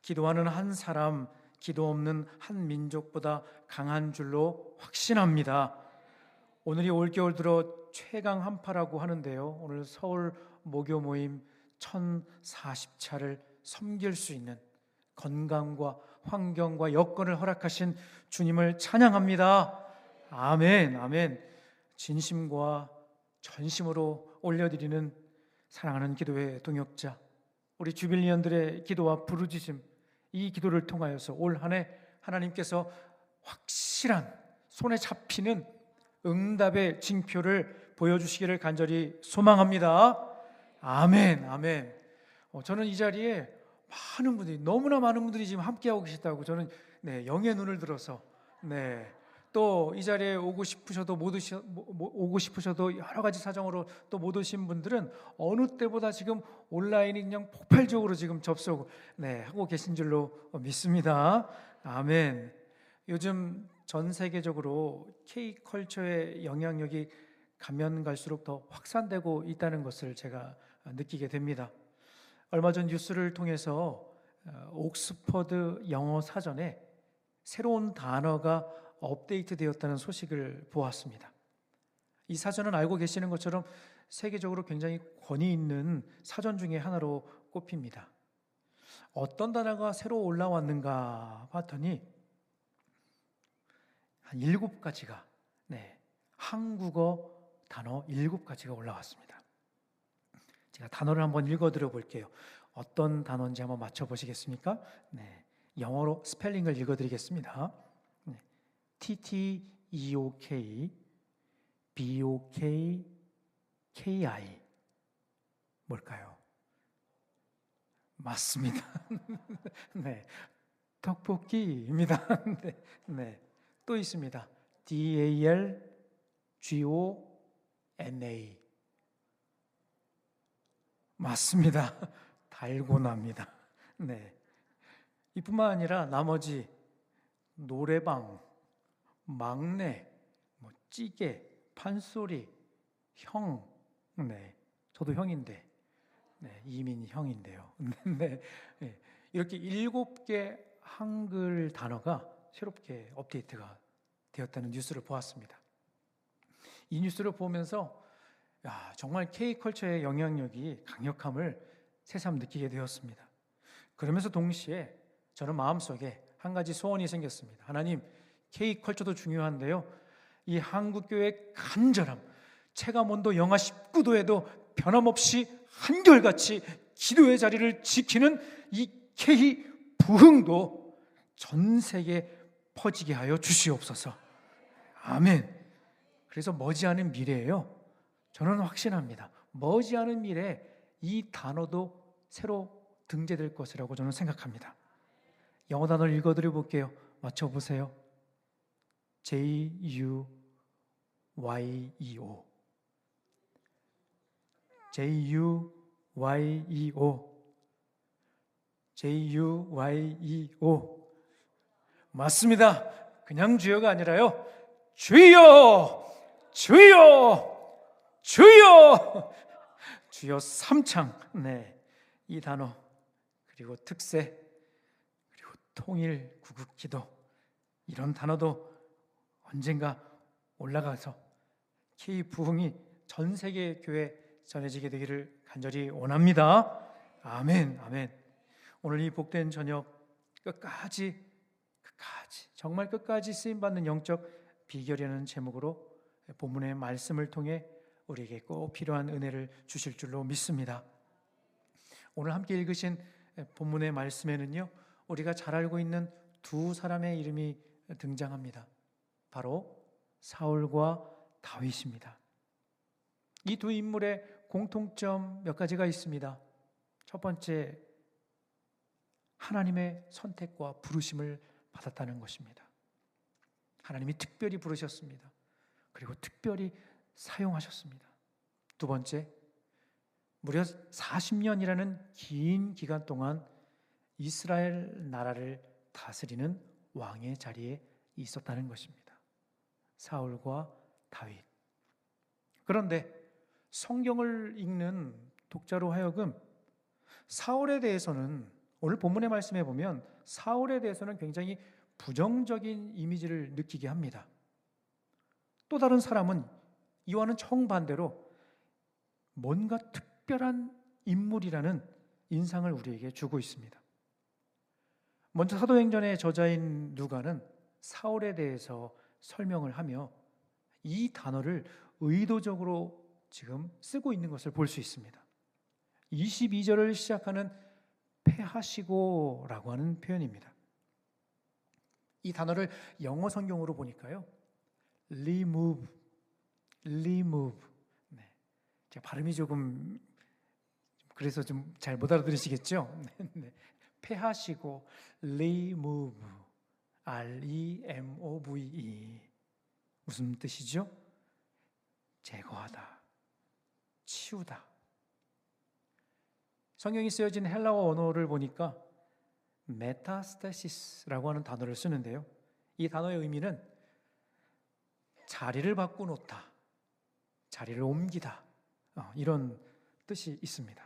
기도하는 한 사람, 기도 없는 한 민족보다 강한 줄로 확신합니다. 오늘이 올겨울 들어 최강 한파라고 하는데요. 오늘 서울 모교 모임 1040차를 섬길 수 있는 건강과 환경과 여건을 허락하신 주님을 찬양합니다. 아멘, 아멘. 진심과 전심으로 올려드리는 사랑하는 기도회 동역자, 우리 주빌리언들의 기도와 부르짖음, 이 기도를 통하여서 올 한 해 하나님께서 확실한 손에 잡히는 응답의 징표를 보여주시기를 간절히 소망합니다. 아멘, 아멘. 저는 이 자리에 많은 분들이, 너무나 많은 분들이 지금 함께하고 계시다고 저는 영의 눈을 들어서 또 이 자리에 오고 싶으셔도 오고 싶으셔도 여러 가지 사정으로 또 못 오신 분들은 어느 때보다 지금 온라인이 그냥 폭발적으로 지금 접속 하고 계신 줄로 믿습니다. 아멘. 요즘 전 세계적으로 K컬처의 영향력이 가면 갈수록 더 확산되고 있다는 것을 제가 느끼게 됩니다. 얼마 전 뉴스를 통해서 옥스퍼드 영어 사전에 새로운 단어가 업데이트 되었다는 소식을 보았습니다. 이 사전은 알고 계시는 것처럼 세계적으로 굉장히 권위 있는 사전 중에 하나로 꼽힙니다. 어떤 단어가 새로 올라왔는가 봤더니 한 7가지가 한국어 단어 7가지가 올라왔습니다. 제가 단어를 한번 읽어드려 볼게요. 어떤 단어인지 한번 맞춰보시겠습니까? 영어로 스펠링을 읽어드리겠습니다. TTEOK BOK KI 뭘까요? 맞습니다. 떡볶이입니다. 또 있습니다. DALGONA 맞습니다. 달고나입니다. 이뿐만 아니라 나머지 노래방, 막내, 찌개, 판소리, 형, 저도 형인데, 이민 형인데요. 이렇게 7개 한글 단어가 새롭게 업데이트가 되었다는 뉴스를 보았습니다. 이 뉴스를 보면서 정말 K컬처의 영향력이 강력함을 새삼 느끼게 되었습니다. 그러면서 동시에 저는 마음속에 한 가지 소원이 생겼습니다. 하나님, K컬처도 중요한데요, 이 한국교회의 간절함, 체감온도 영하 19도에도 변함없이 한결같이 기도의 자리를 지키는 이 K 부흥도 전 세계에 퍼지게 하여 주시옵소서. 아멘. 그래서 머지않은 미래에요, 저는 확신합니다. 머지않은 미래에 이 단어도 새로 등재될 것이라고 저는 생각합니다. 영어 단어를 읽어드려 볼게요. 맞춰보세요. JUYEO JUYEO 맞습니다. 그냥 주여가 아니라요, 주여 주여 주여 주여 삼창. 이 단어, 그리고 특세, 그리고 통일, 구국 기도, 이런 단어도 언젠가 올라가서 K 부흥이 전 세계 교회에 전해지게 되기를 간절히 원합니다. 아멘, 아멘. 오늘 이 복된 저녁 끝까지 정말 끝까지 쓰임받는 영적 비결이라는 제목으로 본문의 말씀을 통해 우리에게 꼭 필요한 은혜를 주실 줄로 믿습니다. 오늘 함께 읽으신 본문의 말씀에는요, 우리가 잘 알고 있는 두 사람의 이름이 등장합니다. 바로 사울과 다윗입니다. 이 두 인물의 공통점 몇 가지가 있습니다. 첫 번째, 하나님의 선택과 부르심을 받았다는 것입니다. 하나님이 특별히 부르셨습니다. 그리고 특별히 사용하셨습니다. 두 번째, 무려 40년이라는 긴 기간 동안 이스라엘 나라를 다스리는 왕의 자리에 있었다는 것입니다. 사울과 다윗. 그런데 성경을 읽는 독자로 하여금 사울에 대해서는 오늘 본문의 말씀에 보면 사울에 대해서는 굉장히 부정적인 이미지를 느끼게 합니다. 또 다른 사람은 이와는 정반대로 뭔가 특별한 인물이라는 인상을 우리에게 주고 있습니다. 먼저 사도행전의 저자인 누가는 사울에 대해서 설명을 하며 이 단어를 의도적으로 지금 쓰고 있는 것을 볼 수 있습니다. 22절을 시작하는 패하시고라고 하는 표현입니다. 이 단어를 영어 성경으로 보니까요, remove. 네. 제가 발음이 조금 그래서 좀 잘 못 알아들으시겠죠? 네. 패하시고 remove, remove 무슨 뜻이죠? 제거하다, 치우다. 성경이 쓰여진 헬라어 언어를 보니까 메타스테시스라고 하는 단어를 쓰는데요, 이 단어의 의미는 자리를 바꾸놓다, 자리를 옮기다, 이런 뜻이 있습니다.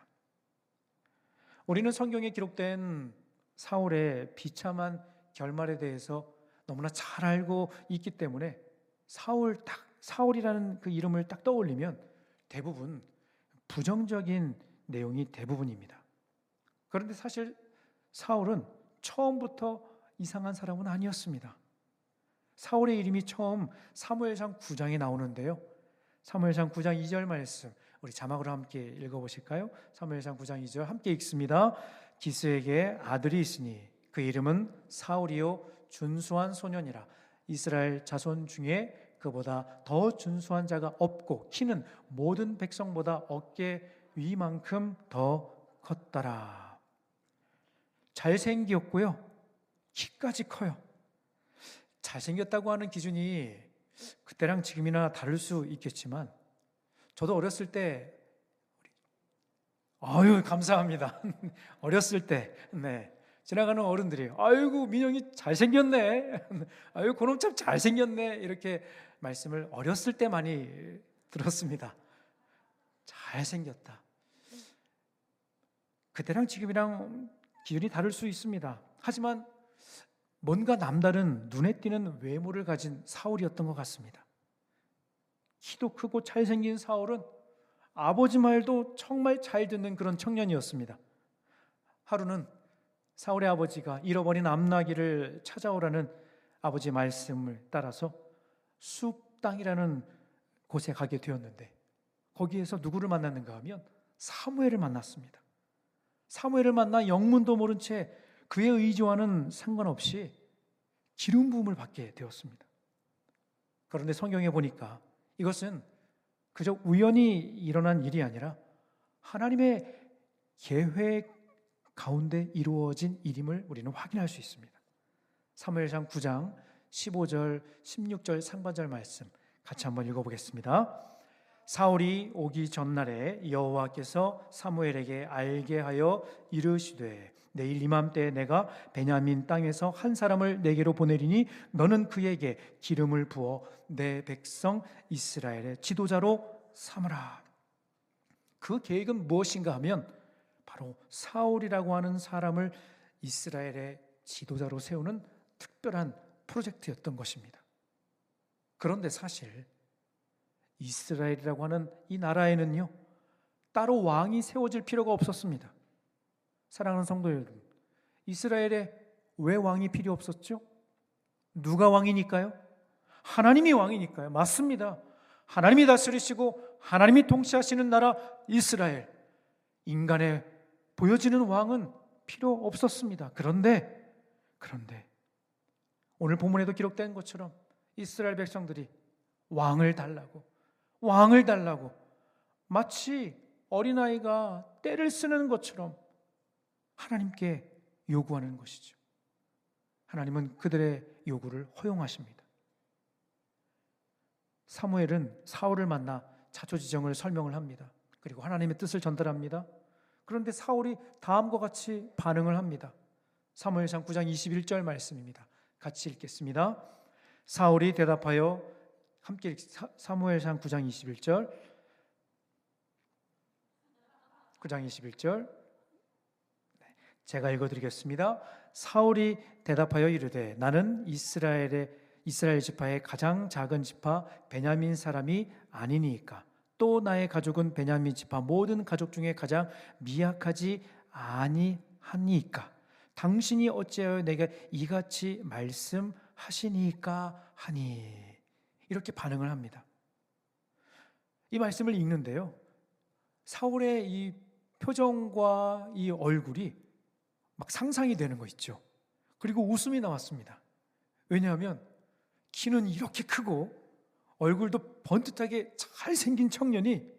우리는 성경에 기록된 사울의 비참한 결말에 대해서 너무나 잘 알고 있기 때문에 사울이라는 그 이름을 딱 떠올리면 대부분 부정적인 내용이 대부분입니다. 그런데 사실 사울은 처음부터 이상한 사람은 아니었습니다. 사울의 이름이 처음 사무엘상 9장에 나오는데요, 사무엘상 9장 2절 말씀 우리 자막으로 함께 읽어보실까요? 사무엘상 9장 2절 함께 읽습니다. 기스에게 아들이 있으니 그 이름은 사울이요 준수한 소년이라. 이스라엘 자손 중에 그보다 더 준수한 자가 없고 키는 모든 백성보다 어깨 위만큼 더 컸더라. 잘생겼고요, 키까지 커요. 잘생겼다고 하는 기준이 그때랑 지금이나 다를 수 있겠지만 저도 어렸을 때 감사합니다. 어렸을 때 지나가는 어른들이 아이고 민영이 잘생겼네, 아이고 그놈 참 잘생겼네, 이렇게 말씀을 어렸을 때 많이 들었습니다. 잘생겼다. 그때랑 지금이랑 기준이 다를 수 있습니다. 하지만 뭔가 남다른 눈에 띄는 외모를 가진 사울이었던 것 같습니다. 키도 크고 잘생긴 사울은 아버지 말도 정말 잘 듣는 그런 청년이었습니다. 하루는 사울의 아버지가 잃어버린 암나귀를 찾아오라는 아버지의 말씀을 따라서 숲 땅이라는 곳에 가게 되었는데 거기에서 누구를 만났는가 하면 사무엘을 만났습니다. 사무엘을 만나 영문도 모른 채 그의 의지와는 상관없이 기름 부음을 받게 되었습니다. 그런데 성경에 보니까 이것은 그저 우연히 일어난 일이 아니라 하나님의 계획 가운데 이루어진 일임을 우리는 확인할 수 있습니다. 사무엘상 9장 15절, 16절 상반절 말씀 같이 한번 읽어보겠습니다. 사울이 오기 전날에 여호와께서 사무엘에게 알게 하여 이르시되 내일 이맘때에 내가 베냐민 땅에서 한 사람을 내게로 보내리니 너는 그에게 기름을 부어 내 백성 이스라엘의 지도자로 삼으라. 그 계획은 무엇인가 하면 바로 사울이라고 하는 사람을 이스라엘의 지도자로 세우는 특별한 프로젝트였던 것입니다. 그런데 사실 이스라엘이라고 하는 이 나라에는요, 따로 왕이 세워질 필요가 없었습니다. 사랑하는 성도 여러분, 이스라엘에 왜 왕이 필요 없었죠? 누가 왕이니까요? 하나님이 왕이니까요. 맞습니다. 하나님이 다스리시고 하나님이 통치하시는 나라 이스라엘, 인간의 보여지는 왕은 필요 없었습니다. 그런데 오늘 본문에도 기록된 것처럼 이스라엘 백성들이 왕을 달라고 마치 어린아이가 떼를 쓰는 것처럼 하나님께 요구하는 것이죠. 하나님은 그들의 요구를 허용하십니다. 사무엘은 사울을 만나 자초지정을 설명을 합니다. 그리고 하나님의 뜻을 전달합니다. 그런데 사울이 다음과 같이 반응을 합니다. 사무엘상 9장 21절 말씀입니다. 같이 읽겠습니다. 사울이 대답하여 함께 사무엘상 9장 21절 9장 21절 제가 읽어드리겠습니다. 사울이 대답하여 이르되 나는 이스라엘 지파의 가장 작은 지파 베냐민 사람이 아니니까 또 나의 가족은 베냐민 지파 모든 가족 중에 가장 미약하지 아니하니까 당신이 어찌하여 내게 이같이 말씀하시니까 하니. 이렇게 반응을 합니다. 이 말씀을 읽는데요, 사울의 이 표정과 이 얼굴이 막 상상이 되는 거 있죠. 그리고 웃음이 나왔습니다. 왜냐하면 키는 이렇게 크고 얼굴도 번듯하게 잘생긴 청년이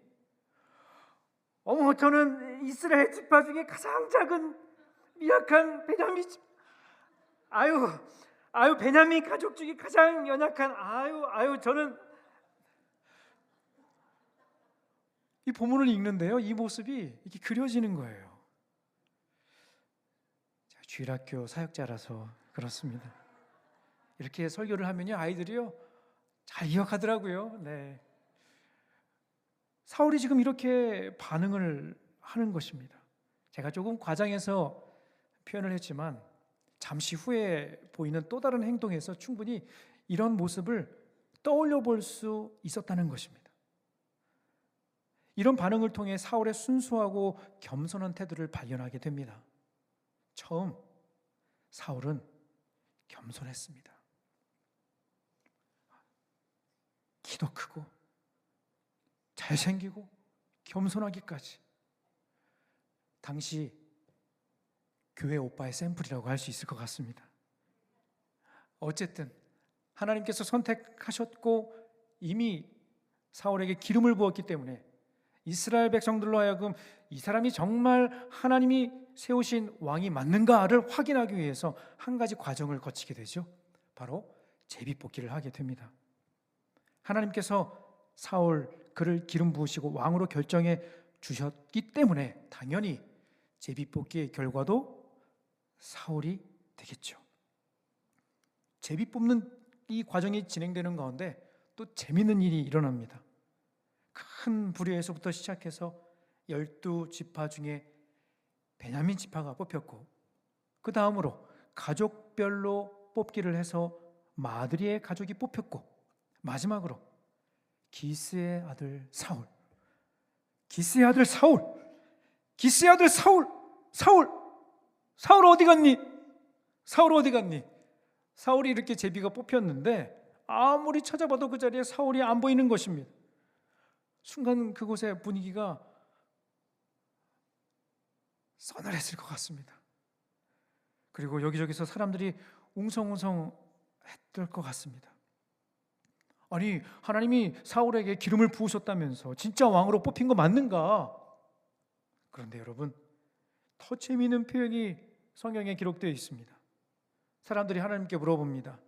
어머, 저는 이스라엘 지파 중에 가장 작은 미약한 베냐민 집, 아유 베냐민 가족 중에 가장 연약한, 저는. 이 본문을 읽는데요, 이 모습이 이렇게 그려지는 거예요. 제가 주일학교 사역자라서 그렇습니다. 이렇게 설교를 하면요, 아이들이요 잘 기억하더라고요. 네. 사울이 지금 이렇게 반응을 하는 것입니다. 제가 조금 과장해서 표현을 했지만 잠시 후에 보이는 또 다른 행동에서 충분히 이런 모습을 떠올려 볼 수 있었다는 것입니다. 이런 반응을 통해 사울의 순수하고 겸손한 태도를 발견하게 됩니다. 처음 사울은 겸손했습니다. 키도 크고 잘생기고 겸손하기까지 당시 교회 오빠의 샘플이라고 할 수 있을 것 같습니다. 어쨌든 하나님께서 선택하셨고 이미 사울에게 기름을 부었기 때문에 이스라엘 백성들로 하여금 이 사람이 정말 하나님이 세우신 왕이 맞는가를 확인하기 위해서 한 가지 과정을 거치게 되죠. 바로 제비뽑기를 하게 됩니다. 하나님께서 사울 그를 기름 부으시고 왕으로 결정해 주셨기 때문에 당연히 제비뽑기의 결과도 사울이 되겠죠. 제비 뽑는 이 과정이 진행되는 가운데 또 재미있는 일이 일어납니다. 큰 부류에서부터 시작해서 12지파 중에 베냐민 지파가 뽑혔고, 그 다음으로 가족별로 뽑기를 해서 마드리의 가족이 뽑혔고, 마지막으로 기스의 아들 사울, 기스의 아들 사울, 기스의 아들 사울, 사울 어디 갔니? 사울 어디 갔니? 사울이 이렇게 제비가 뽑혔는데 아무리 찾아봐도 그 자리에 사울이 안 보이는 것입니다. 순간 그곳의 분위기가 서늘했을 것 같습니다. 그리고 여기저기서 사람들이 웅성웅성 했을 것 같습니다. 아니, 하나님이 사울에게 기름을 부으셨다면서 진짜 왕으로 뽑힌 거 맞는가? 그런데 여러분, 더 재미있는 표현이 성경에 기록되어 있습니다. 사람들이 하나님께 물어봅니다.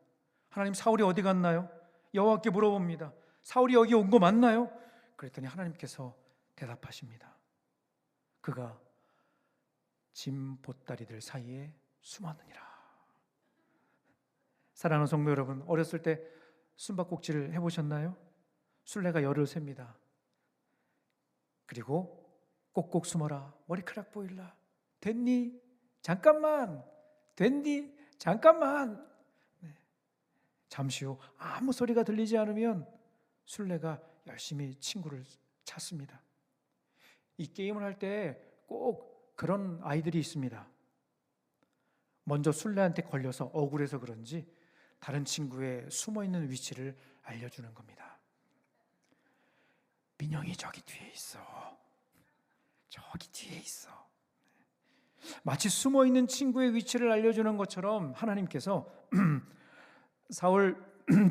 하나님, 사울이 어디 갔나요? 여호와께 물어봅니다. 사울이 여기 온 거 맞나요? 그랬더니 하나님께서 대답하십니다. 그가 짐 보따리들 사이에 숨었느니라. 사랑하는 성도 여러분, 어렸을 때 숨바꼭질을 해보셨나요? 술래가 열을 셉니다. 그리고 꼭꼭 숨어라, 머리카락 보일라, 됐니? 잠깐만, 됐니? 잠깐만. 네. 잠시 후 아무 소리가 들리지 않으면 술래가 열심히 친구를 찾습니다. 이 게임을 할 때 꼭 그런 아이들이 있습니다. 먼저 술래한테 걸려서 억울해서 그런지 다른 친구의 숨어있는 위치를 알려주는 겁니다. 민영이 저기 뒤에 있어. 저기 뒤에 있어. 마치 숨어있는 친구의 위치를 알려주는 것처럼 하나님께서 사울,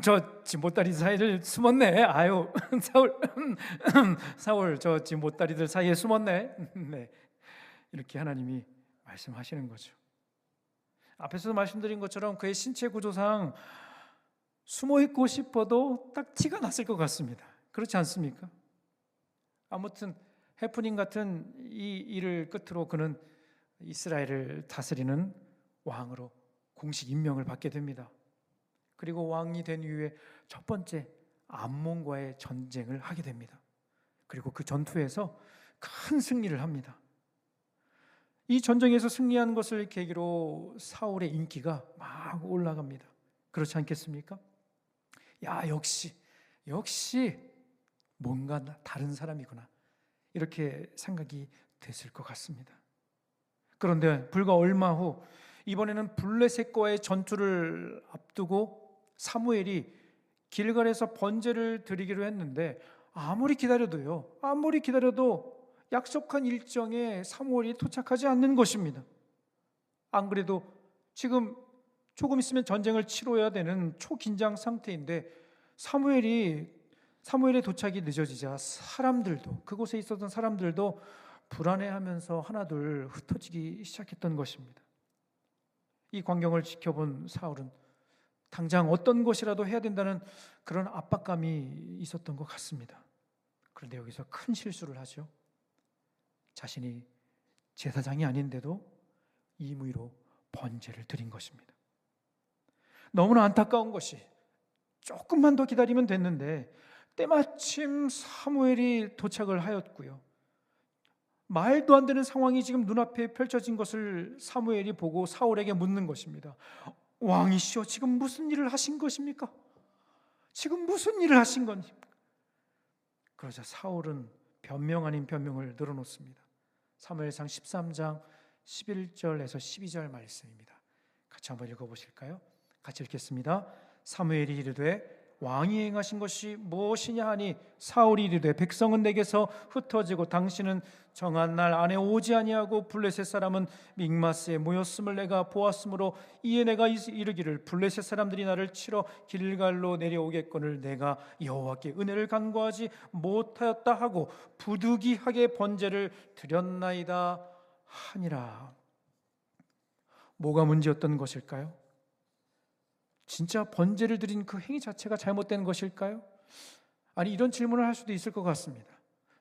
저 짐보따리 사이를 숨었네. 아유, 사울 저 짐보따리들 사이에 숨었네. 네, 이렇게 하나님이 말씀하시는 거죠. 앞에서도 말씀드린 것처럼 그의 신체 구조상 숨어있고 싶어도 딱 티가 났을 것 같습니다. 그렇지 않습니까? 아무튼 해프닝 같은 이 일을 끝으로 그는 이스라엘을 다스리는 왕으로 공식 임명을 받게 됩니다. 그리고 왕이 된 이후에 첫 번째 암몬과의 전쟁을 하게 됩니다. 그리고 그 전투에서 큰 승리를 합니다. 이 전쟁에서 승리한 것을 계기로 사울의 인기가 막 올라갑니다. 그렇지 않겠습니까? 야, 역시 뭔가 다른 사람이구나, 이렇게 생각이 됐을 것 같습니다. 그런데 불과 얼마 후 이번에는 블레셋과의 전투를 앞두고 사무엘이 길갈에서 번제를 드리기로 했는데 아무리 기다려도 약속한 일정에 사무엘이 도착하지 않는 것입니다. 안 그래도 지금 조금 있으면 전쟁을 치러야 되는 초긴장 상태인데 사무엘의 도착이 늦어지자 그곳에 있었던 사람들도 불안해하면서 하나둘 흩어지기 시작했던 것입니다. 이 광경을 지켜본 사울은 당장 어떤 것이라도 해야 된다는 그런 압박감이 있었던 것 같습니다. 그런데 여기서 큰 실수를 하죠. 자신이 제사장이 아닌데도 임의로 번제를 드린 것입니다. 너무나 안타까운 것이 조금만 더 기다리면 됐는데 때마침 사무엘이 도착을 하였고요. 말도 안 되는 상황이 지금 눈앞에 펼쳐진 것을 사무엘이 보고 사울에게 묻는 것입니다. 왕이시여, 지금 무슨 일을 하신 것입니까? 지금 무슨 일을 하신 겁니까? 그러자 사울은 변명 아닌 변명을 늘어놓습니다. 사무엘상 13장 11절에서 12절 말씀입니다. 같이 한번 읽어보실까요? 같이 읽겠습니다. 사무엘이 이르되 왕이 행하신 것이 무엇이냐 하니 사울이 이르되 백성은 내게서 흩어지고 당신은 정한 날 안에 오지 아니하고 블레셋 사람은 믹마스에 모였음을 내가 보았으므로 이에 내가 이르기를 블레셋 사람들이 나를 치러 길갈로 내려오겠거늘 내가 여호와께 은혜를 간구하지 못하였다 하고 부득이하게 번제를 드렸나이다 하니라. 뭐가 문제였던 것일까요? 진짜 번제를 드린 그 행위 자체가 잘못된 것일까요? 아니, 이런 질문을 할 수도 있을 것 같습니다.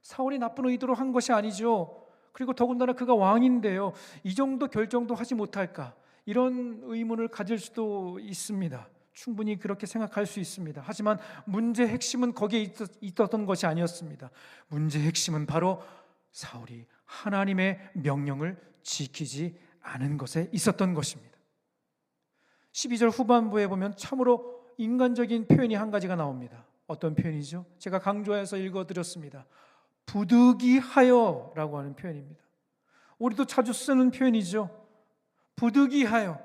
사울이 나쁜 의도로 한 것이 아니죠. 그리고 더군다나 그가 왕인데요, 이 정도 결정도 하지 못할까? 이런 의문을 가질 수도 있습니다. 충분히 그렇게 생각할 수 있습니다. 하지만 문제의 핵심은 거기에 있었던 것이 아니었습니다. 문제의 핵심은 바로 사울이 하나님의 명령을 지키지 않은 것에 있었던 것입니다. 12절 후반부에 보면 참으로 인간적인 표현이 한 가지가 나옵니다. 어떤 표현이죠? 제가 강조해서 읽어드렸습니다. 부득이하여 라고 하는 표현입니다. 우리도 자주 쓰는 표현이죠. 부득이하여.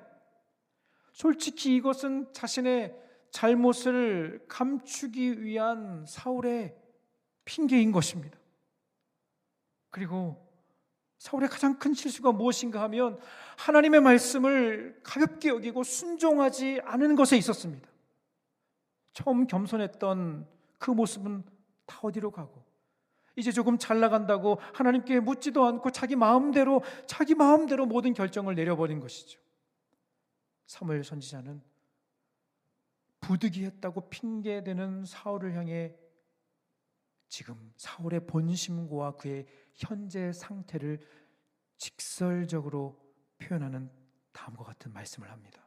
솔직히 이것은 자신의 잘못을 감추기 위한 사울의 핑계인 것입니다. 그리고 사울의 가장 큰 실수가 무엇인가 하면 하나님의 말씀을 가볍게 여기고 순종하지 않은 것에 있었습니다. 처음 겸손했던 그 모습은 다 어디로 가고 이제 조금 잘 나간다고 하나님께 묻지도 않고 자기 마음대로 모든 결정을 내려버린 것이죠. 사무엘 선지자는 부득이했다고 핑계대는 사울을 향해 지금 사울의 본심과 그의 현재 상태를 직설적으로 표현하는 다음과 같은 말씀을 합니다.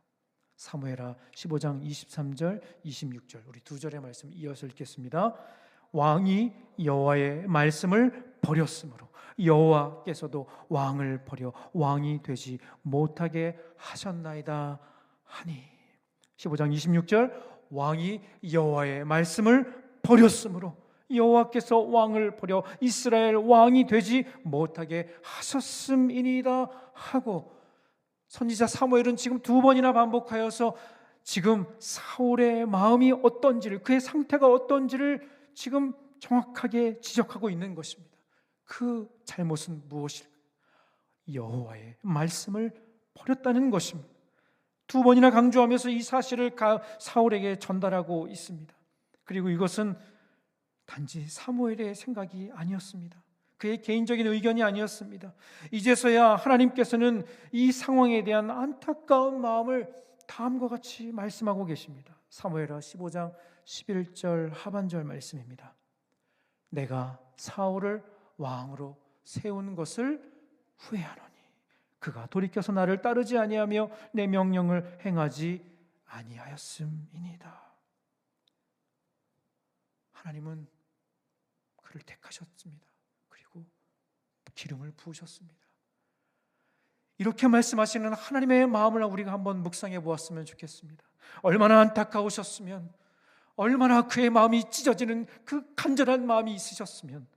사무엘하 15장 23절 26절 우리 두 절의 말씀 이어서 읽겠습니다. 왕이 여호와의 말씀을 버렸으므로 여호와께서도 왕을 버려 왕이 되지 못하게 하셨나이다 하니. 15장 26절 왕이 여호와의 말씀을 버렸으므로 여호와께서 왕을 버려 이스라엘 왕이 되지 못하게 하셨음이니이다 하고, 선지자 사무엘은 지금 두 번이나 반복하여서 지금 사울의 마음이 어떤지를, 그의 상태가 어떤지를 지금 정확하게 지적하고 있는 것입니다. 그 잘못은 무엇일까? 여호와의 말씀을 버렸다는 것입니다. 두 번이나 강조하면서 이 사실을 사울에게 전달하고 있습니다. 그리고 이것은 단지 사무엘의 생각이 아니었습니다. 그의 개인적인 의견이 아니었습니다. 이제서야 하나님께서는 이 상황에 대한 안타까운 마음을 다음과 같이 말씀하고 계십니다. 사무엘하 15장 11절 하반절 말씀입니다. 내가 사울을 왕으로 세운 것을 후회하노니 그가 돌이켜서 나를 따르지 아니하며 내 명령을 행하지 아니하였음이니이다. 하나님은 그를 택하셨습니다. 그리고 기름을 부으셨습니다. 이렇게 말씀하시는 하나님의 마음을 우리가 한번 묵상해 보았으면 좋겠습니다. 얼마나 안타까우셨으면, 얼마나 그의 마음이 찢어지는 그 간절한 마음이 있으셨으면,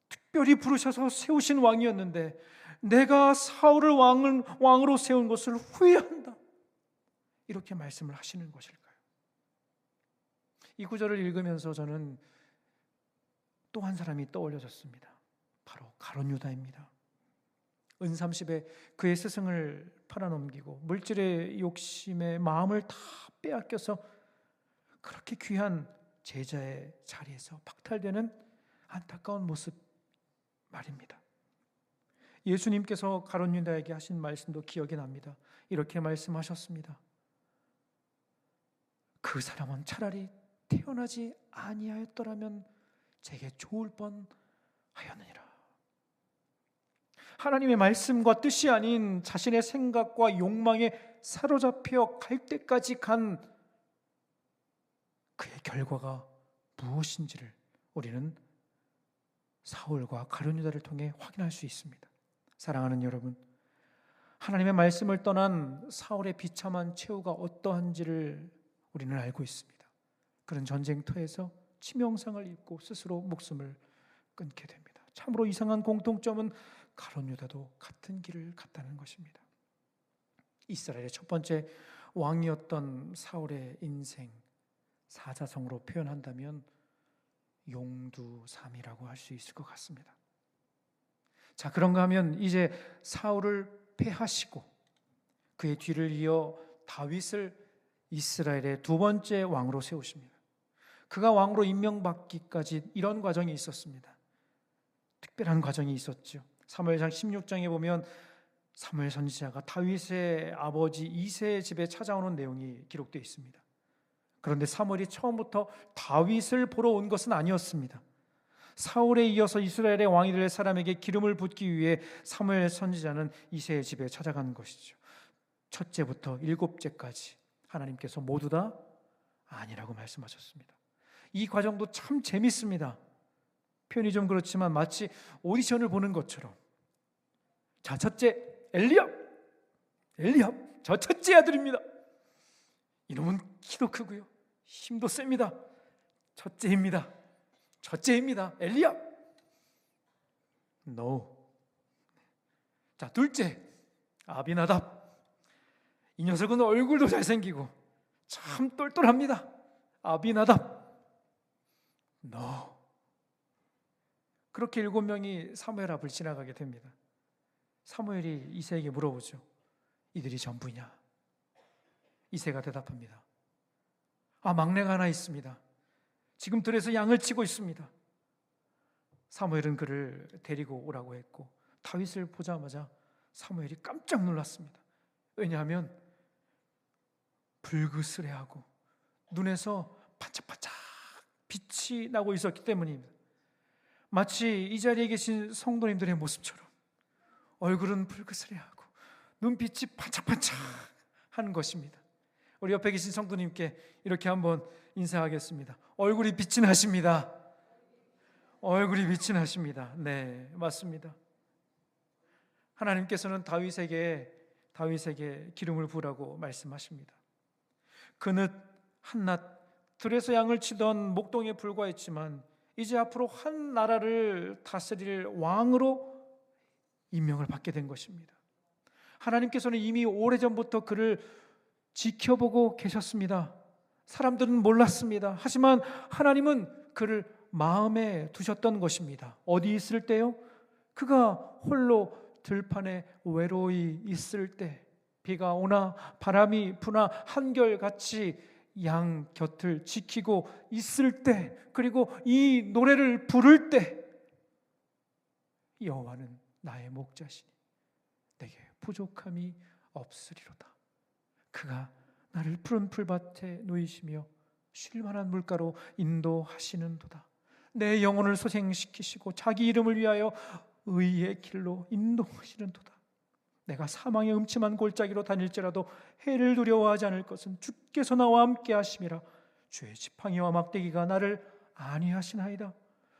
특별히 부르셔서 세우신 왕이었는데 내가 사울을 왕으로 세운 것을 후회한다, 이렇게 말씀을 하시는 것일까요? 이 구절을 읽으면서 저는 또 한 사람이 떠올려졌습니다. 바로 가룟 유다입니다. 은삼십에 그의 스승을 팔아넘기고 물질의 욕심에 마음을 다 빼앗겨서 그렇게 귀한 제자의 자리에서 박탈되는 안타까운 모습 말입니다. 예수님께서 가룟 유다에게 하신 말씀도 기억이 납니다. 이렇게 말씀하셨습니다. 그 사람은 차라리 태어나지 아니하였더라면 제게 좋을 뻔하였느니라. 하나님의 말씀과 뜻이 아닌 자신의 생각과 욕망에 사로잡혀 갈 때까지 간 그의 결과가 무엇인지를 우리는 사울과 가룟 유다를 통해 확인할 수 있습니다. 사랑하는 여러분, 하나님의 말씀을 떠난 사울의 비참한 최후가 어떠한지를 우리는 알고 있습니다. 그런 전쟁터에서 치명상을 입고 스스로 목숨을 끊게 됩니다. 참으로 이상한 공통점은 가룟 유다도 같은 길을 갔다는 것입니다. 이스라엘의 첫 번째 왕이었던 사울의 인생, 사자성어로 표현한다면 용두삼이라고 할 수 있을 것 같습니다. 자, 그런가 하면 이제 사울을 패하시고 그의 뒤를 이어 다윗을 이스라엘의 두 번째 왕으로 세우십니다. 그가 왕으로 임명받기까지 이런 과정이 있었습니다. 특별한 과정이 있었죠. 사무엘상 16장에 보면 사무엘 선지자가 다윗의 아버지 이새의 집에 찾아오는 내용이 기록되어 있습니다. 그런데 사무엘이 처음부터 다윗을 보러 온 것은 아니었습니다. 사울에 이어서 이스라엘의 왕이 될 사람에게 기름을 붓기 위해 사무엘 선지자는 이새의 집에 찾아간 것이죠. 첫째부터 일곱째까지 하나님께서 모두 다 아니라고 말씀하셨습니다. 이 과정도 참 재밌습니다. 표현이 좀 그렇지만 마치 오디션을 보는 것처럼, 자, 첫째 엘리압, 저 첫째 아들입니다. 이놈은 키도 크고요, 힘도 셉니다. 첫째입니다. 엘리압. No. 자, 둘째 아비나답. 이 녀석은 얼굴도 잘생기고 참 똘똘합니다. 아비나답. No. 그렇게 7명이 사무엘 앞을 지나가게 됩니다. 사무엘이 이새에게 물어보죠. 이들이 전부냐? 이새가 대답합니다. 막내가 하나 있습니다. 지금 들에서 양을 치고 있습니다. 사무엘은 그를 데리고 오라고 했고 다윗을 보자마자 사무엘이 깜짝 놀랐습니다. 왜냐하면 불그스레하고 눈에서 반짝반짝 빛이 나고 있었기 때문입니다. 마치 이 자리에 계신 성도님들의 모습처럼 얼굴은 불그스레하고 눈빛이 반짝반짝한 것입니다. 우리 옆에 계신 성도님께 이렇게 한번 인사하겠습니다. 얼굴이 빛이 나십니다. 얼굴이 빛이 나십니다. 네, 맞습니다. 하나님께서는 다윗에게 기름을 부으라고 말씀하십니다. 그릇 한낱 들에서 양을 치던 목동에 불과했지만 이제 앞으로 한 나라를 다스릴 왕으로 임명을 받게 된 것입니다. 하나님께서는 이미 오래전부터 그를 지켜보고 계셨습니다. 사람들은 몰랐습니다. 하지만 하나님은 그를 마음에 두셨던 것입니다. 어디 있을 때요? 그가 홀로 들판에 외로이 있을 때, 비가 오나 바람이 부나 한결같이 양 곁을 지키고 있을 때, 그리고 이 노래를 부를 때, 여호와는 나의 목자시니 내게 부족함이 없으리로다. 그가 나를 푸른 풀밭에 누이시며 쉴 만한 물가로 인도하시는도다. 내 영혼을 소생시키시고 자기 이름을 위하여 의의 길로 인도하시는도다. 내가 사망의 음침한 골짜기로 다닐지라도 해를 두려워하지 않을 것은 주께서 나와 함께 하심이라. 주의 지팡이와 막대기가 나를 안위하시나이다.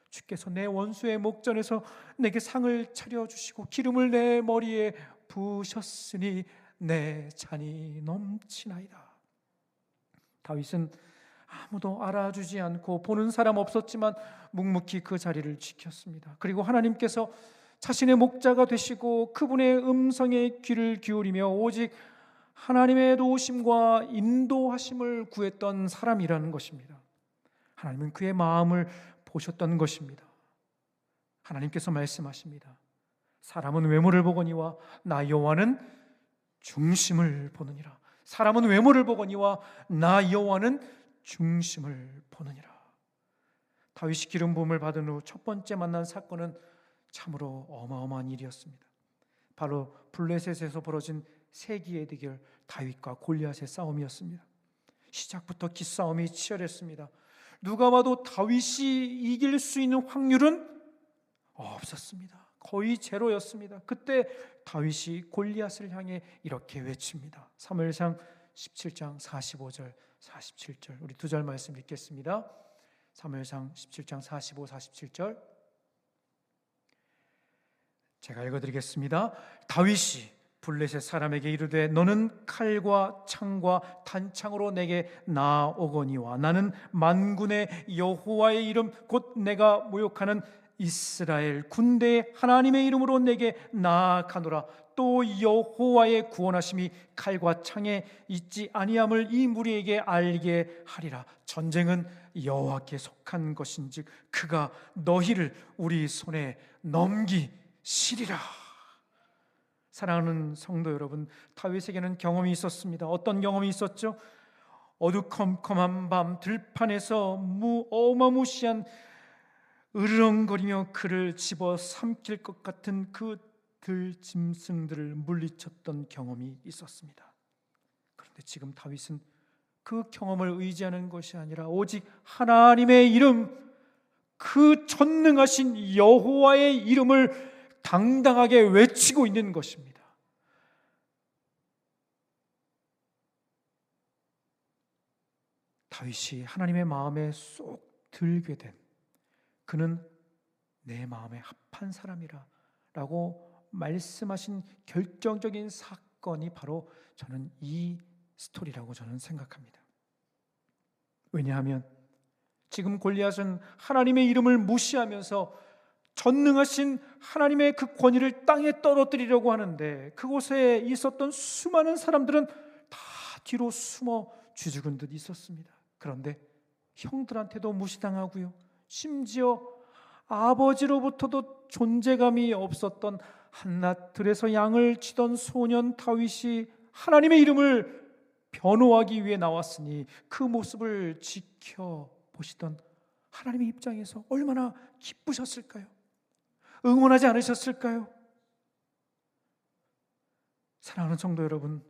주께서 내 원수의 목전에서 내게 상을 차려주시고 기름을 내 머리에 베푸셨으니 내 잔이 넘치나이다. 다윗은 아무도 알아주지 않고 보는 사람 없었지만 묵묵히 그 자리를 지켰습니다. 그리고 하나님께서 자신의 목자가 되시고 그분의 음성에 귀를 기울이며 오직 하나님의 도우심과 인도하심을 구했던 사람이라는 것입니다. 하나님은 그의 마음을 보셨던 것입니다. 하나님께서 말씀하십니다. 사람은 외모를 보거니와 나 여호와는 중심을 보느니라. 사람은 외모를 보거니와 나 여호와는 중심을 보느니라. 다윗이 기름 부음을 받은 후 첫 번째 만난 사건은 참으로 어마어마한 일이었습니다. 바로 블레셋에서 벌어진 세기의 대결, 다윗과 골리앗의 싸움이었습니다. 시작부터 기싸움이 치열했습니다. 누가 봐도 다윗이 이길 수 있는 확률은 없었습니다. 거의 제로였습니다. 그때 다윗이 골리앗을 향해 이렇게 외칩니다. 사무엘상 17장 45절 47절 우리 두 절 말씀 읽겠습니다. 사무엘상 17장 45, 47절 제가 읽어드리겠습니다. 다윗이 블레셋 사람에게 이르되 너는 칼과 창과 단창으로 내게 나아오거니와 나는 만군의 여호와의 이름 곧 내가 모욕하는 이스라엘 군대의 하나님의 이름으로 내게 나아가노라. 또 여호와의 구원하심이 칼과 창에 있지 아니함을 이 무리에게 알게 하리라. 전쟁은 여호와께 속한 것인즉 그가 너희를 우리 손에 넘기시리라. 사랑하는 성도 여러분, 다윗에게는 경험이 있었습니다. 어떤 경험이 있었죠? 어두컴컴한 밤 들판에서 어마무시한 으르렁거리며 그를 집어 삼킬 것 같은 그 들짐승들을 물리쳤던 경험이 있었습니다. 그런데 지금 다윗은 그 경험을 의지하는 것이 아니라 오직 하나님의 이름, 그 전능하신 여호와의 이름을 당당하게 외치고 있는 것입니다. 다윗이 하나님의 마음에 쏙 들게 된 그는 내 마음에 합한 사람이라 라고 말씀하신 결정적인 사건이 바로 저는 이 스토리라고 저는 생각합니다. 왜냐하면 지금 골리앗은 하나님의 이름을 무시하면서 전능하신 하나님의 그 권위를 땅에 떨어뜨리려고 하는데 그곳에 있었던 수많은 사람들은 다 뒤로 숨어 쥐죽은 듯 있었습니다. 그런데 형들한테도 무시당하고요, 심지어 아버지로부터도 존재감이 없었던 한낱 들에서 양을 치던 소년 다윗이 하나님의 이름을 변호하기 위해 나왔으니 그 모습을 지켜보시던 하나님의 입장에서 얼마나 기쁘셨을까요? 응원하지 않으셨을까요? 사랑하는 성도 여러분,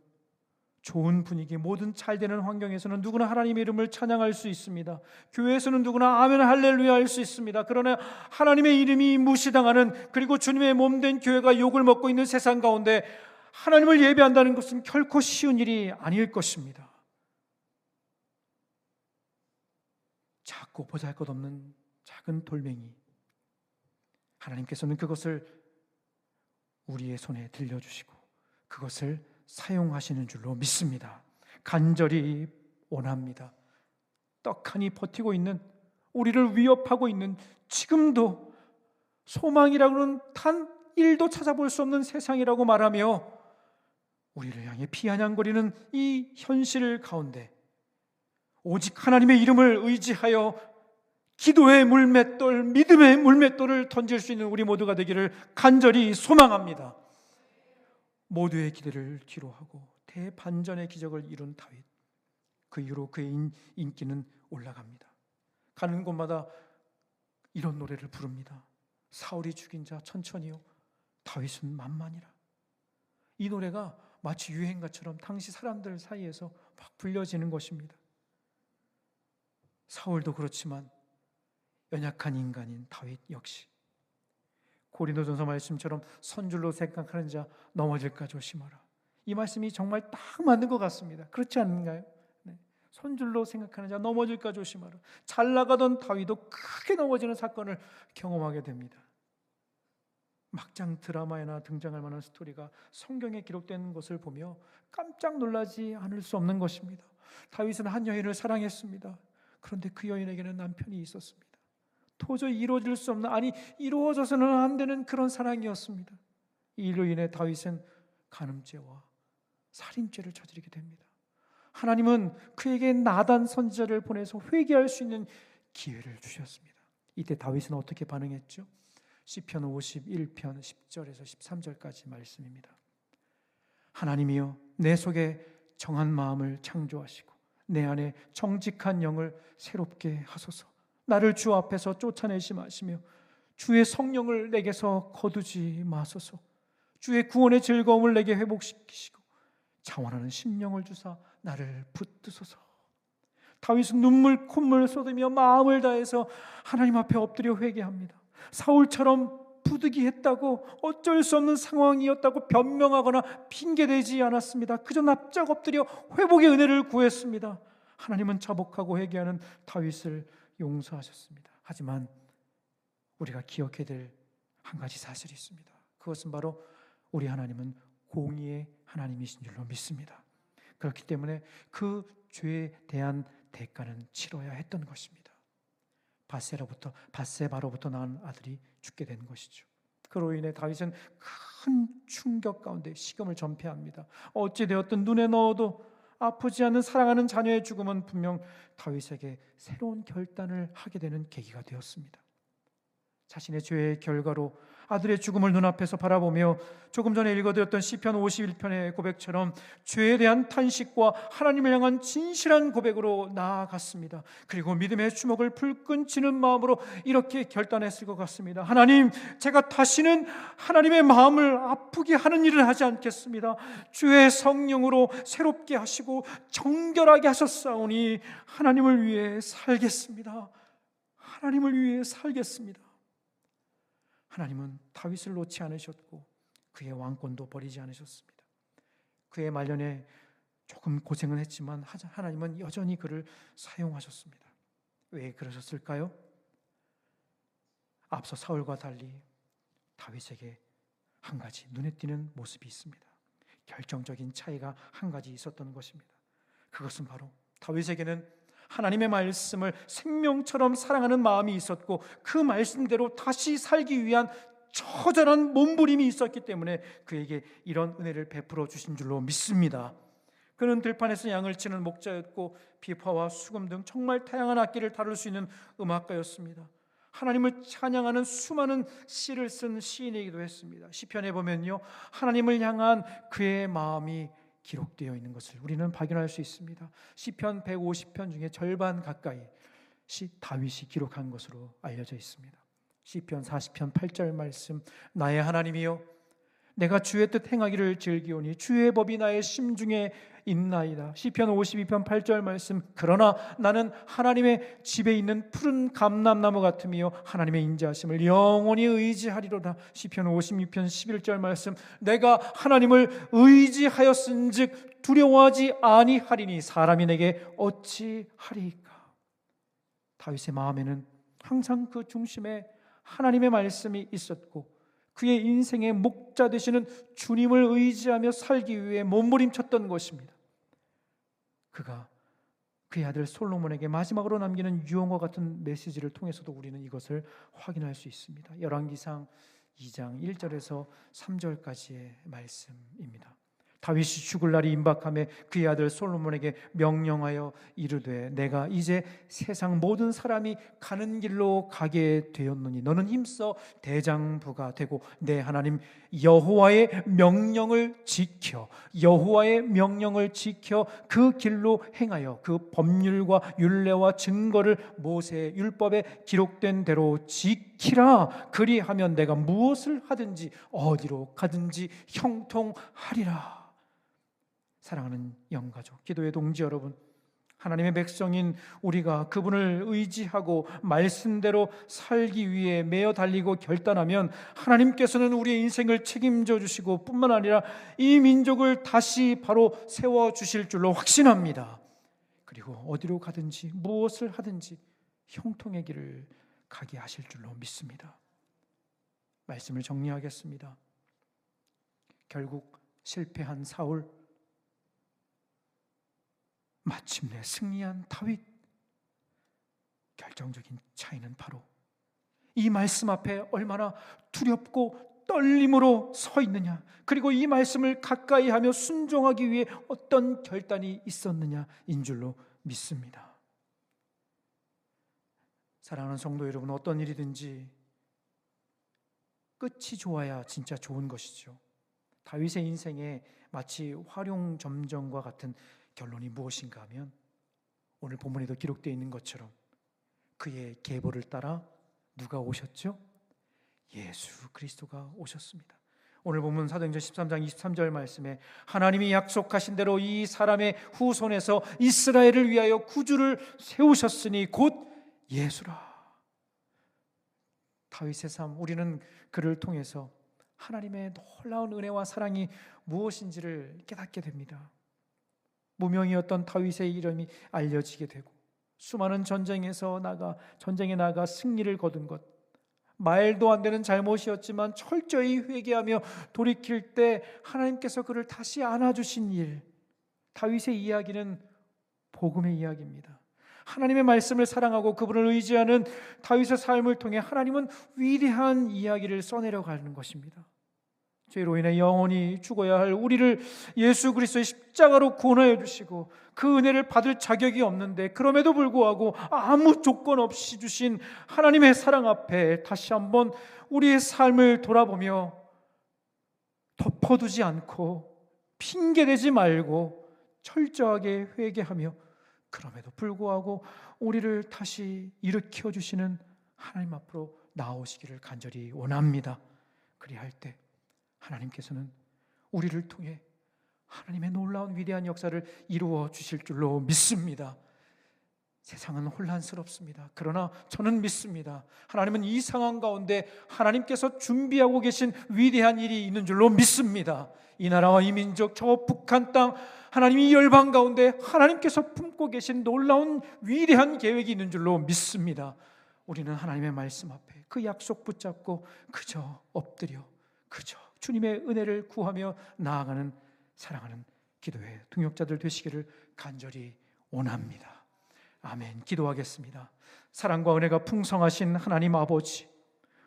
좋은 분위기, 모든 잘 되는 환경에서는 누구나 하나님의 이름을 찬양할 수 있습니다. 교회에서는 누구나 아멘 할렐루야 할 수 있습니다. 그러나 하나님의 이름이 무시당하는, 그리고 주님의 몸된 교회가 욕을 먹고 있는 세상 가운데 하나님을 예배한다는 것은 결코 쉬운 일이 아닐 것입니다. 작고 보잘것없는 작은 돌멩이, 하나님께서는 그것을 우리의 손에 들려주시고 그것을 사용하시는 줄로 믿습니다. 간절히 원합니다. 떡하니 버티고 있는, 우리를 위협하고 있는, 지금도 소망이라고는 단 1도 찾아볼 수 없는 세상이라고 말하며 우리를 향해 피아냥거리는 이 현실 가운데 오직 하나님의 이름을 의지하여 기도의 물맷돌, 믿음의 물맷돌을 던질 수 있는 우리 모두가 되기를 간절히 소망합니다. 모두의 기대를 뒤로 하고 대반전의 기적을 이룬 다윗, 그 이후로 그의 인기는 올라갑니다. 가는 곳마다 이런 노래를 부릅니다. 사울이 죽인 자 천천히요, 다윗은 만만이라. 이 노래가 마치 유행가처럼 당시 사람들 사이에서 막 불려지는 것입니다. 사울도 그렇지만 연약한 인간인 다윗 역시 고린도전서 말씀처럼 선줄로 생각하는 자 넘어질까 조심하라. 이 말씀이 정말 딱 맞는 것 같습니다. 그렇지 않는가요? 네. 선줄로 생각하는 자 넘어질까 조심하라. 잘 나가던 다윗도 크게 넘어지는 사건을 경험하게 됩니다. 막장 드라마에나 등장할 만한 스토리가 성경에 기록된 것을 보며 깜짝 놀라지 않을 수 없는 것입니다. 다윗은 한 여인을 사랑했습니다. 그런데 그 여인에게는 남편이 있었습니다. 도저히 이루어질 수 없는, 아니 이루어져서는 안 되는 그런 사랑이었습니다. 이로 인해 다윗은 간음죄와 살인죄를 저지르게 됩니다. 하나님은 그에게 나단 선지자를 보내서 회개할 수 있는 기회를 주셨습니다. 이때 다윗은 어떻게 반응했죠? 시편 51편 10절에서 13절까지 말씀입니다. 하나님이여, 내 속에 정한 마음을 창조하시고 내 안에 정직한 영을 새롭게 하소서. 나를 주 앞에서 쫓아내지 마시며 주의 성령을 내게서 거두지 마소서. 주의 구원의 즐거움을 내게 회복시키시고 자원하는 심령을 주사 나를 붙드소서. 다윗은 눈물 콧물 쏟으며 마음을 다해서 하나님 앞에 엎드려 회개합니다. 사울처럼 부득이했다고, 어쩔 수 없는 상황이었다고 변명하거나 핑계대지 않았습니다. 그저 납작 엎드려 회복의 은혜를 구했습니다. 하나님은 자복하고 회개하는 다윗을 용서하셨습니다. 하지만 우리가 기억해야 될 한 가지 사실이 있습니다. 그것은 바로 우리 하나님은 공의의 하나님이신 줄로 믿습니다. 그렇기 때문에 그 죄에 대한 대가는 치러야 했던 것입니다. 밧세바로부터 낳은 아들이 죽게 된 것이죠. 그로 인해 다윗은 큰 충격 가운데 식음을 전폐합니다. 어찌 되었든 눈에 넣어도 아프지 않는 사랑하는 자녀의 죽음은 분명 다윗에게 새로운 결단을 하게 되는 계기가 되었습니다. 자신의 죄의 결과로 아들의 죽음을 눈앞에서 바라보며 조금 전에 읽어드렸던 시편 51편의 고백처럼 죄에 대한 탄식과 하나님을 향한 진실한 고백으로 나아갔습니다. 그리고 믿음의 주먹을 불끈 쥐는 마음으로 이렇게 결단했을 것 같습니다. 하나님, 제가 다시는 하나님의 마음을 아프게 하는 일을 하지 않겠습니다. 주의 성령으로 새롭게 하시고 정결하게 하셨사오니 하나님을 위해 살겠습니다. 하나님을 위해 살겠습니다. 하나님은 다윗을 놓지 않으셨고 그의 왕권도 버리지 않으셨습니다. 그의 말년에 조금 고생은 했지만 하나님은 여전히 그를 사용하셨습니다. 왜 그러셨을까요? 앞서 사울과 달리 다윗에게 한 가지 눈에 띄는 모습이 있습니다. 결정적인 차이가 한 가지 있었던 것입니다. 그것은 바로 다윗에게는 하나님의 말씀을 생명처럼 사랑하는 마음이 있었고 그 말씀대로 다시 살기 위한 처절한 몸부림이 있었기 때문에 그에게 이런 은혜를 베풀어 주신 줄로 믿습니다. 그는 들판에서 양을 치는 목자였고 비파와 수금 등 정말 다양한 악기를 다룰 수 있는 음악가였습니다. 하나님을 찬양하는 수많은 시를 쓴 시인이기도 했습니다. 시편에 보면요, 하나님을 향한 그의 마음이 기록되어 있는 것을 우리는 발견할 수 있습니다. 시편 150편 중에 절반 가까이 다윗이 기록한 것으로 알려져 있습니다. 시편 40편 8절 말씀, 나의 하나님이여, 내가 주의 뜻 행하기를 즐기오니 주의 법이 나의 심중에 있나이다. 시편 52편 8절 말씀, 그러나 나는 하나님의 집에 있는 푸른 감람나무 같으며 하나님의 인자하심을 영원히 의지하리로다. 시편 56편 11절 말씀, 내가 하나님을 의지하였은즉 두려워하지 아니하리니 사람이 내게 어찌하리까. 다윗의 마음에는 항상 그 중심에 하나님의 말씀이 있었고 그의 인생의 목자 되시는 주님을 의지하며 살기 위해 몸부림쳤던 것입니다. 그가 그의 아들 솔로몬에게 마지막으로 남기는 유언과 같은 메시지를 통해서도 우리는 이것을 확인할 수 있습니다. 열왕기상 2장 1절에서 3절까지의 말씀입니다. 다윗이 죽을 날이 임박하며 그의 아들 솔로몬에게 명령하여 이르되, 내가 이제 세상 모든 사람이 가는 길로 가게 되었느니 너는 힘써 대장부가 되고 내 하나님 여호와의 명령을 지켜 그 길로 행하여 그 법률과 율례와 증거를 모세의 율법에 기록된 대로 지키라. 그리하면 내가 무엇을 하든지 어디로 가든지 형통하리라. 사랑하는 영가족, 기도의 동지 여러분, 하나님의 백성인 우리가 그분을 의지하고 말씀대로 살기 위해 매어 달리고 결단하면 하나님께서는 우리의 인생을 책임져 주시고 뿐만 아니라 이 민족을 다시 바로 세워주실 줄로 확신합니다. 그리고 어디로 가든지 무엇을 하든지 형통의 길을 가게 하실 줄로 믿습니다. 말씀을 정리하겠습니다. 결국 실패한 사울, 마침내 승리한 다윗. 결정적인 차이는 바로 이 말씀 앞에 얼마나 두렵고 떨림으로 서 있느냐, 그리고 이 말씀을 가까이 하며 순종하기 위해 어떤 결단이 있었느냐인 줄로 믿습니다. 사랑하는 성도 여러분, 어떤 일이든지 끝이 좋아야 진짜 좋은 것이죠. 다윗의 인생에 마치 화룡점정과 같은 결론이 무엇인가 하면 오늘 본문에도 기록되어 있는 것처럼 그의 계보를 따라 누가 오셨죠? 예수 그리스도가 오셨습니다. 오늘 본문 사도행전 13장 23절 말씀에 하나님이 약속하신 대로 이 사람의 후손에서 이스라엘을 위하여 구주를 세우셨으니 곧 예수라. 다윗의 삶, 우리는 그를 통해서 하나님의 놀라운 은혜와 사랑이 무엇인지를 깨닫게 됩니다. 무명이었던 다윗의 이름이 알려지게 되고 수많은 전쟁에 나가 승리를 거둔 것, 말도 안 되는 잘못이었지만 철저히 회개하며 돌이킬 때 하나님께서 그를 다시 안아주신 일, 다윗의 이야기는 복음의 이야기입니다. 하나님의 말씀을 사랑하고 그분을 의지하는 다윗의 삶을 통해 하나님은 위대한 이야기를 써내려가는 것입니다. 죄로 인해 영원히 죽어야 할 우리를 예수 그리스도의 십자가로 구원하여 주시고 그 은혜를 받을 자격이 없는데 그럼에도 불구하고 아무 조건 없이 주신 하나님의 사랑 앞에 다시 한번 우리의 삶을 돌아보며 덮어두지 않고 핑계대지 말고 철저하게 회개하며 그럼에도 불구하고 우리를 다시 일으켜 주시는 하나님 앞으로 나오시기를 간절히 원합니다. 그리할 때 하나님께서는 우리를 통해 하나님의 놀라운 위대한 역사를 이루어 주실 줄로 믿습니다. 세상은 혼란스럽습니다. 그러나 저는 믿습니다. 하나님은 이 상황 가운데 하나님께서 준비하고 계신 위대한 일이 있는 줄로 믿습니다. 이 나라와 이 민족, 저 북한 땅, 하나님이 열방 가운데 하나님께서 품고 계신 놀라운 위대한 계획이 있는 줄로 믿습니다. 우리는 하나님의 말씀 앞에 그 약속 붙잡고 그저 엎드려 그저 주님의 은혜를 구하며 나아가는 사랑하는 기도의 동역자들 되시기를 간절히 원합니다. 아멘. 기도하겠습니다. 사랑과 은혜가 풍성하신 하나님 아버지,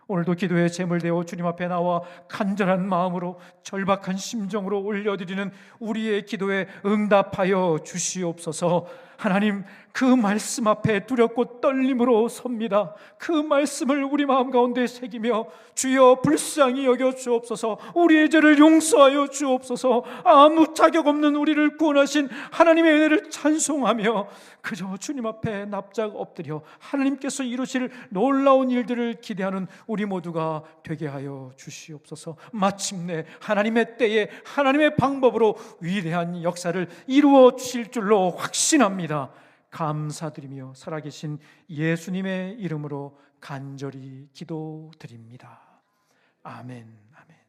오늘도 기도의 제물 되어 주님 앞에 나와 간절한 마음으로 절박한 심정으로 올려드리는 우리의 기도에 응답하여 주시옵소서. 하나님, 그 말씀 앞에 두렵고 떨림으로 섭니다. 그 말씀을 우리 마음 가운데 새기며 주여 불쌍히 여겨 주옵소서. 우리의 죄를 용서하여 주옵소서. 아무 자격 없는 우리를 구원하신 하나님의 은혜를 찬송하며 그저 주님 앞에 납작 엎드려 하나님께서 이루실 놀라운 일들을 기대하는 우리 모두가 되게 하여 주시옵소서. 마침내 하나님의 때에 하나님의 방법으로 위대한 역사를 이루어 주실 줄로 확신합니다. 감사드리며 살아계신 예수님의 이름으로 간절히 기도드립니다. 아멘. 아멘.